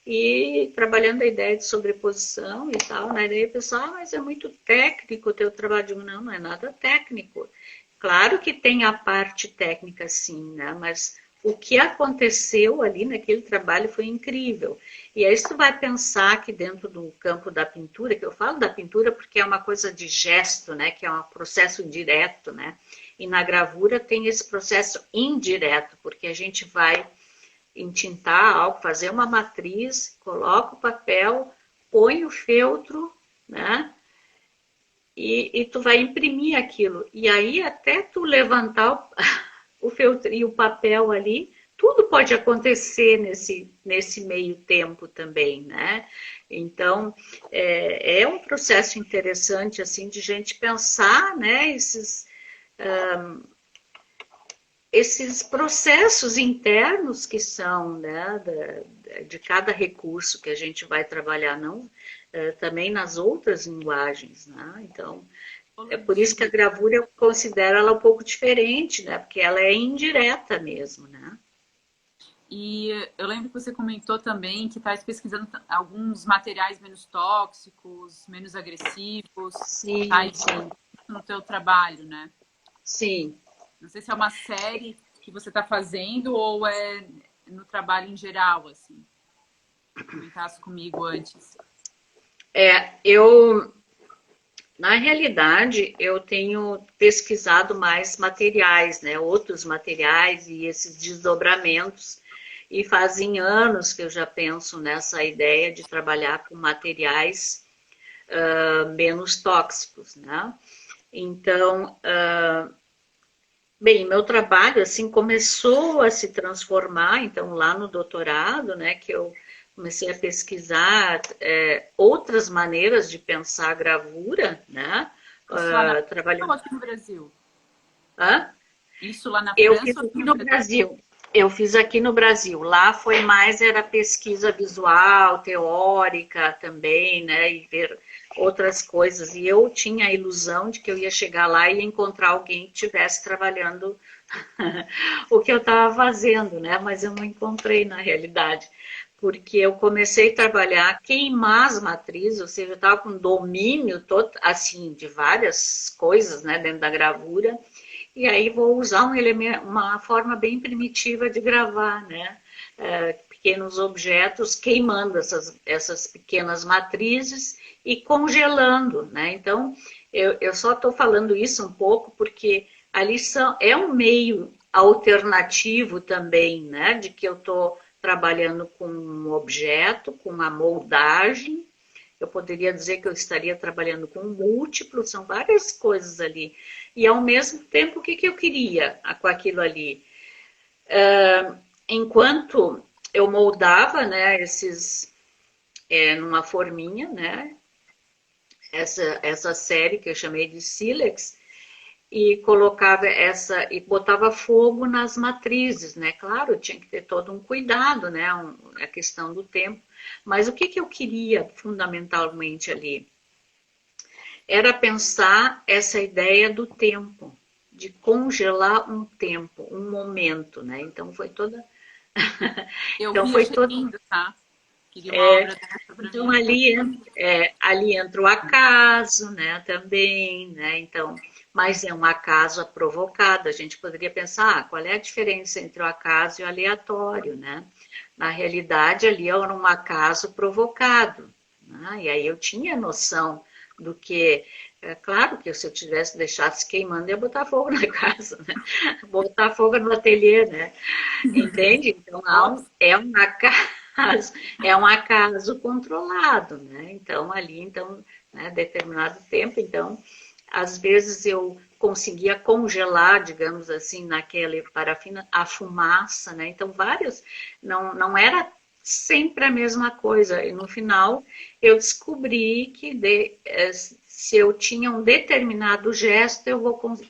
e trabalhando a ideia de sobreposição e tal, né? Daí o pessoal, mas é muito técnico o teu trabalho. Não, não é nada técnico. Claro que tem a parte técnica, sim, né? Mas o que aconteceu ali naquele trabalho foi incrível. E aí tu vai pensar que dentro do campo da pintura, que eu falo da pintura porque é uma coisa de gesto, né? Que é um processo direto, né? E na gravura tem esse processo indireto, porque a gente vai entintar algo, fazer uma matriz, coloca o papel, põe o feltro, né? E tu vai imprimir aquilo. E aí até tu levantar o feltro e o papel ali, tudo pode acontecer nesse meio tempo também, né? Então, é um processo interessante, assim, de gente pensar, né, esses processos internos que são, né, de cada recurso que a gente vai trabalhar, não, também nas outras linguagens, né? Então, é por isso que a gravura eu considero ela um pouco diferente, né? Porque ela é indireta mesmo, né? E eu lembro que você comentou também que está pesquisando alguns materiais menos tóxicos, menos agressivos. Sim, tá sim. no teu trabalho, né? Sim. Não sei se é uma série que você está fazendo ou é no trabalho em geral, assim? Comentasse comigo antes. Na realidade, eu tenho pesquisado mais materiais, né? Outros materiais e esses desdobramentos. E fazem anos que eu já penso nessa ideia de trabalhar com materiais menos tóxicos, né? Então, bem, meu trabalho assim começou a se transformar, então lá no doutorado, né, que eu comecei a pesquisar outras maneiras de pensar a gravura, né? Isso lá na França ou Trabalhando. aqui no Brasil? Hã? Isso lá na Eu França fiz ou aqui aqui no no Brasil? Brasil. Eu fiz aqui no Brasil. Lá foi mais era pesquisa visual, teórica também, né? E ver outras coisas. E eu tinha a ilusão de que eu ia chegar lá e encontrar alguém que estivesse trabalhando o que eu estava fazendo, né? Mas eu não encontrei na realidade. Porque eu comecei a trabalhar, queimar as matrizes, ou seja, eu estava com domínio todo, assim, de várias coisas, né, dentro da gravura. E aí vou usar um elemento, uma forma bem primitiva de gravar, né? Pequenos objetos, queimando essas pequenas matrizes e congelando, né? Então, eu só estou falando isso um pouco porque ali é um meio alternativo também, né? De que eu estou trabalhando com um objeto, com uma moldagem. Eu poderia dizer que eu estaria trabalhando com múltiplos, são várias coisas ali. E ao mesmo tempo, o que eu queria com aquilo ali? Enquanto eu moldava, né, numa forminha, né, essa série que eu chamei de sílex, e colocava e botava fogo nas matrizes, né? Claro, tinha que ter todo um cuidado, né? A questão do tempo. Mas o que eu queria fundamentalmente ali? Era pensar essa ideia do tempo, de congelar um tempo, um momento, né? Então foi toda. Eu Então vi, foi achei toda. lindo, tá? Queria uma obra dessa para Então mim. ali entra o acaso, né? Também, né? Então, mas é um acaso provocado. A gente poderia pensar, qual é a diferença entre o acaso e o aleatório, né? Na realidade, ali era um acaso provocado, né? E aí eu tinha noção do que, é claro que se eu tivesse deixado se queimando, ia botar fogo na casa, né? Botar fogo no ateliê, né? Entende? Então, Ops. é um acaso controlado, né? Então, ali, então, né, determinado tempo, então, às vezes eu conseguia congelar, digamos assim, naquela parafina, a fumaça, né? Então, vários, não era sempre a mesma coisa. E no final, eu descobri que se eu tinha um determinado gesto,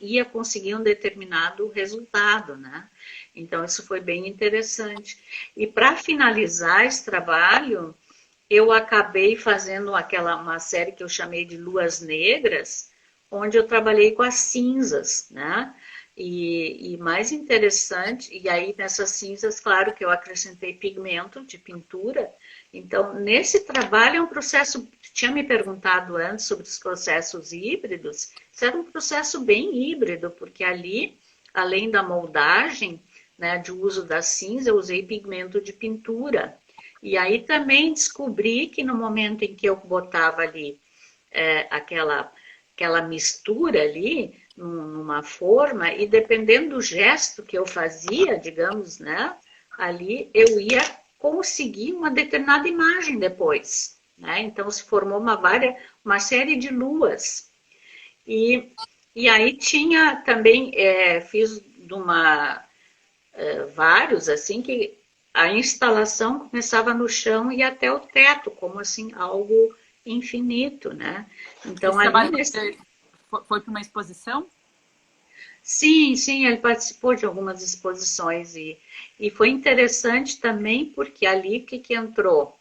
ia conseguir um determinado resultado, né? Então, isso foi bem interessante. E para finalizar esse trabalho, eu acabei fazendo uma série que eu chamei de Luas Negras, onde eu trabalhei com as cinzas, né? E mais interessante, e aí nessas cinzas, claro que eu acrescentei pigmento de pintura. Então, nesse trabalho é um processo, tinha me perguntado antes sobre os processos híbridos, isso era um processo bem híbrido, porque ali, além da moldagem, né, de uso da cinza, eu usei pigmento de pintura. E aí também descobri que no momento em que eu botava ali aquela mistura ali, numa forma, e dependendo do gesto que eu fazia, digamos, né, ali eu ia conseguir uma determinada imagem depois. Né? Então se formou uma série de luas. E aí tinha também, fiz vários, assim, que a instalação começava no chão e até o teto, como assim, algo infinito, né? Então, Esse ali trabalho nesse. foi para uma exposição? Sim, ele participou de algumas exposições e foi interessante também porque ali o que entrou?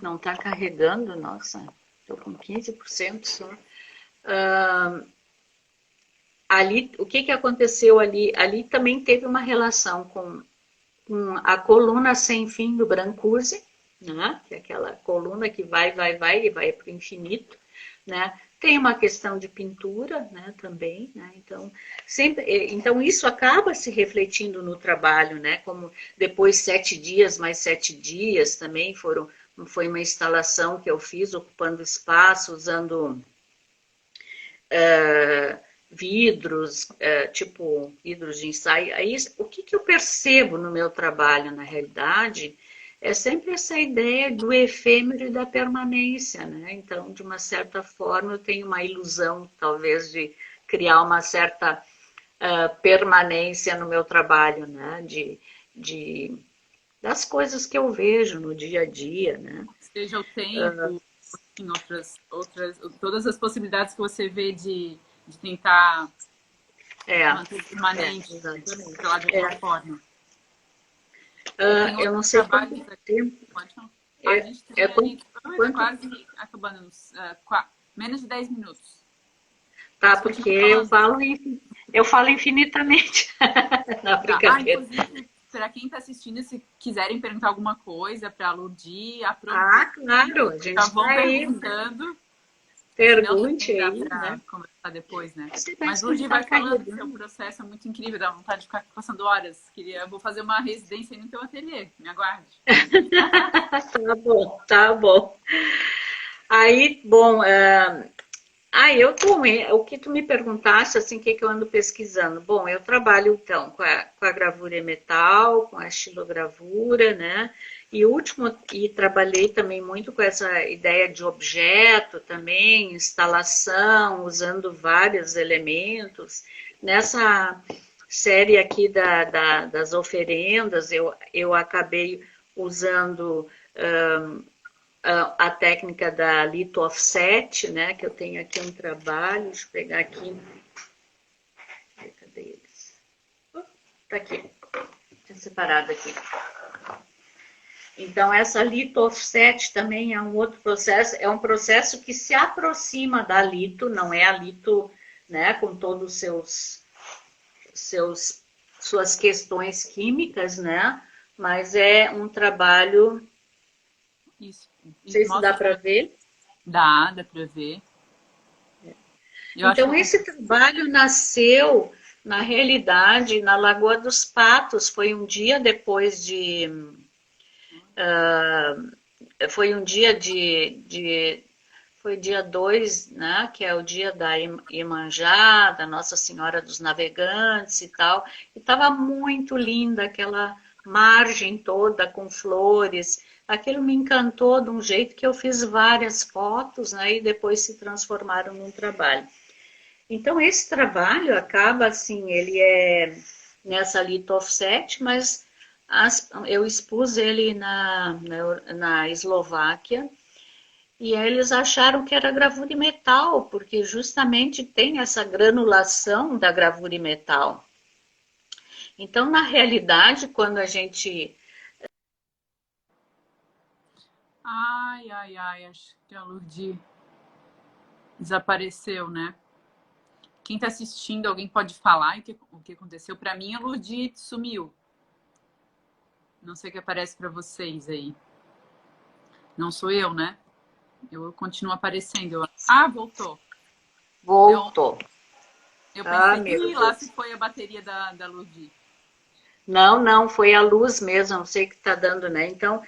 Não está carregando, nossa, estou com 15% só. Ali, o que aconteceu ali? Ali também teve uma relação com a coluna sem fim do Brancusi, né? Que é aquela coluna que vai e vai para o infinito, né? tem uma questão de pintura, né, também, né, então isso acaba se refletindo no trabalho, né, como depois 7 dias, mais 7 dias também foi uma instalação que eu fiz, ocupando espaço, usando vidros, tipo vidros de ensaio. Aí, o que eu percebo no meu trabalho, na realidade, é sempre essa ideia do efêmero e da permanência, né? Então, de uma certa forma, eu tenho uma ilusão, talvez, de criar uma certa permanência no meu trabalho, né? Das coisas que eu vejo no dia a dia, né? Seja o tempo, em todas as possibilidades que você vê de tentar manter permanente, exatamente. sei lá, de alguma forma. Eu não sei quanto tempo. A gente tem aí, quase acabando, menos de 10 minutos. Tá, porque eu falo infinitamente. Não, brincadeira. Inclusive, para quem está assistindo, se quiserem perguntar alguma coisa para a Ludi, claro, a gente vão perguntando. Pergunte aí, né? Conversar depois, né? Mas Ludi vai falando que seu processo é muito incrível, dá vontade de ficar passando horas. Vou fazer uma residência aí no teu ateliê, me aguarde. Tá bom. Aí, bom, o que tu me perguntaste, assim, o que eu ando pesquisando? Bom, eu trabalho, então, com a gravura em metal, com a estilogravura, né? E trabalhei também muito com essa ideia de objeto também, instalação, usando vários elementos. Nessa série aqui das oferendas, eu acabei usando a técnica da Lito Offset, né, que eu tenho aqui um trabalho, deixa eu pegar aqui. Cadê eles? Tá aqui, tinha separado aqui. Então, essa Lito Offset também é um outro processo, é um processo que se aproxima da Lito, não é a Lito, né, com todos os suas questões químicas, né, mas é um trabalho... Isso. Não sei se dá para ver. Dá para ver. Então, esse trabalho nasceu, na realidade, na Lagoa dos Patos. Foi um dia depois de... foi um dia foi dia 2, né, que é o dia da Iemanjá, da Nossa Senhora dos Navegantes e tal. E estava muito linda aquela margem toda com flores. Aquilo me encantou de um jeito que eu fiz várias fotos, né, e depois se transformaram num trabalho. Então, esse trabalho acaba assim, ele é nessa Lito Offset, mas eu expus ele na Eslováquia, e eles acharam que era gravura em metal, porque justamente tem essa granulação da gravura em metal. Então, na realidade, quando a gente... acho que a Ludi desapareceu, né? Quem está assistindo, alguém pode falar o que aconteceu? Para mim, a Ludi sumiu. Não sei o que aparece para vocês aí. Não sou eu, né? Eu continuo aparecendo. Voltou. Voltou. Eu pensei que lá se foi a bateria da Ludi. Não, foi a luz mesmo, não sei o que está dando, né? Então,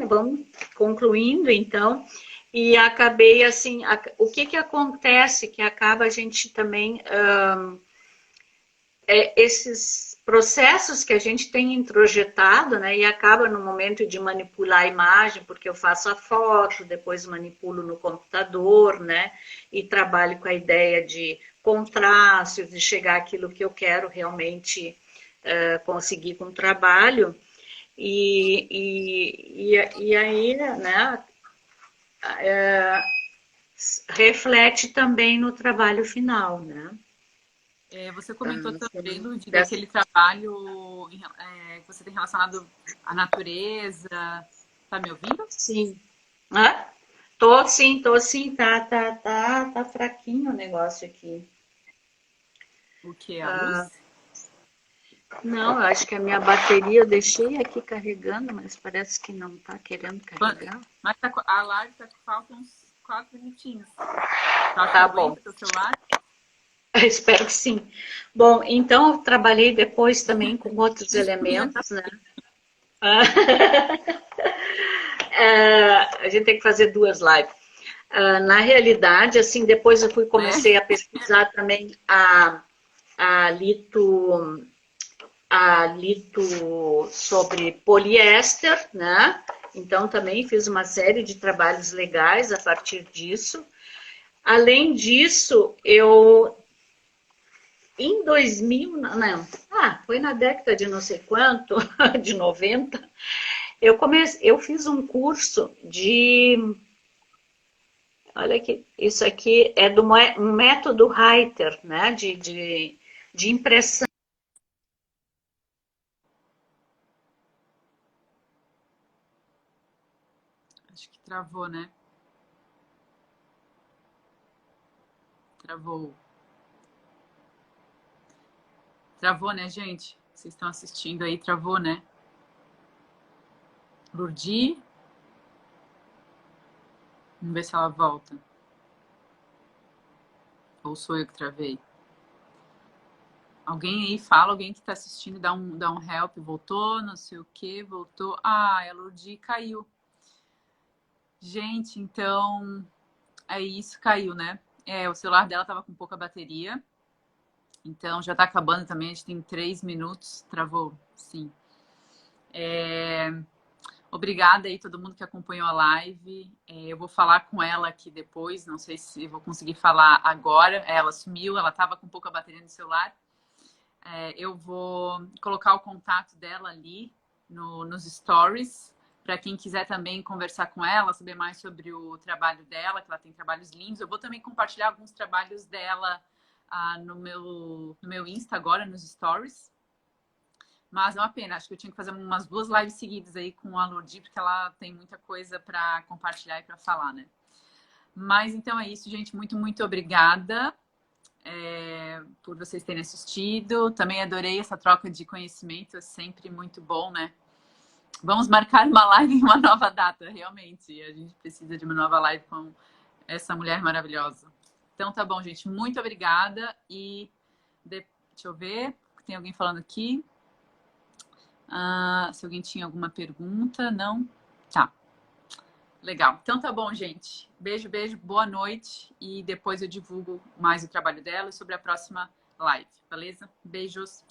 vamos concluindo, então. E acabei assim, o que acontece que acaba a gente também, esses processos que a gente tem introjetado, né, e acaba no momento de manipular a imagem, porque eu faço a foto, depois manipulo no computador, né, e trabalho com a ideia de contrastes, de chegar àquilo que eu quero realmente conseguir com o trabalho, e aí, né, reflete também no trabalho final, né? Você comentou também, Ludi, daquele trabalho que você tem relacionado à natureza. Tá me ouvindo? Sim. Tô sim. Tá fraquinho o negócio aqui. O que? A luz? Não, eu acho que a minha bateria eu deixei aqui carregando, mas parece que não tá querendo carregar. Mas a live faltam uns 4 minutinhos. Tu acha que Tá bom. aguenta teu celular? Espero que sim. Bom, então eu trabalhei depois também com outros Desculpa. elementos, né? A gente tem que fazer duas lives. Na realidade, assim, depois eu comecei a pesquisar também a lito, a lito sobre poliéster, né? Então também fiz uma série de trabalhos legais a partir disso. Além disso, eu em 2000, não, foi na década de não sei quanto, de 90, eu fiz um curso de, olha aqui, isso aqui é do um método Reiter, né, de impressão. Acho que travou, né? Travou. Travou, né, gente? Vocês estão assistindo aí, travou, né? Lurdi. Vamos ver se ela volta. Ou sou eu que travei? Alguém aí fala, alguém que tá assistindo, dá um help. Voltou, não sei o que, voltou. Ah, a Lurdi caiu. Gente, então é isso, caiu, né? O celular dela tava com pouca bateria. Então já tá acabando também, a gente tem 3 minutos. Travou, sim. Obrigada aí todo mundo que acompanhou a live. Eu vou falar com ela aqui depois, não sei se vou conseguir falar agora. Ela sumiu, ela tava com pouca bateria no celular. Eu vou colocar o contato dela ali nos stories, para quem quiser também conversar com ela, saber mais sobre o trabalho dela, que ela tem trabalhos lindos. Eu vou também compartilhar alguns trabalhos dela no meu Insta agora, nos stories. Mas é uma pena, acho que eu tinha que fazer umas 2 lives seguidas aí com a Lurdi, porque ela tem muita coisa para compartilhar e para falar, né? Mas então é isso, gente. Muito, muito obrigada por vocês terem assistido. Também adorei essa troca de conhecimento, é sempre muito bom, né? Vamos marcar uma live em uma nova data, realmente. A gente precisa de uma nova live com essa mulher maravilhosa. Então tá bom, gente. Muito obrigada. E deixa eu ver, tem alguém falando aqui. Se alguém tinha alguma pergunta, não? Tá. Legal. Então tá bom, gente. Beijo, beijo, boa noite. E depois eu divulgo mais o trabalho dela e sobre a próxima live, beleza? Beijos.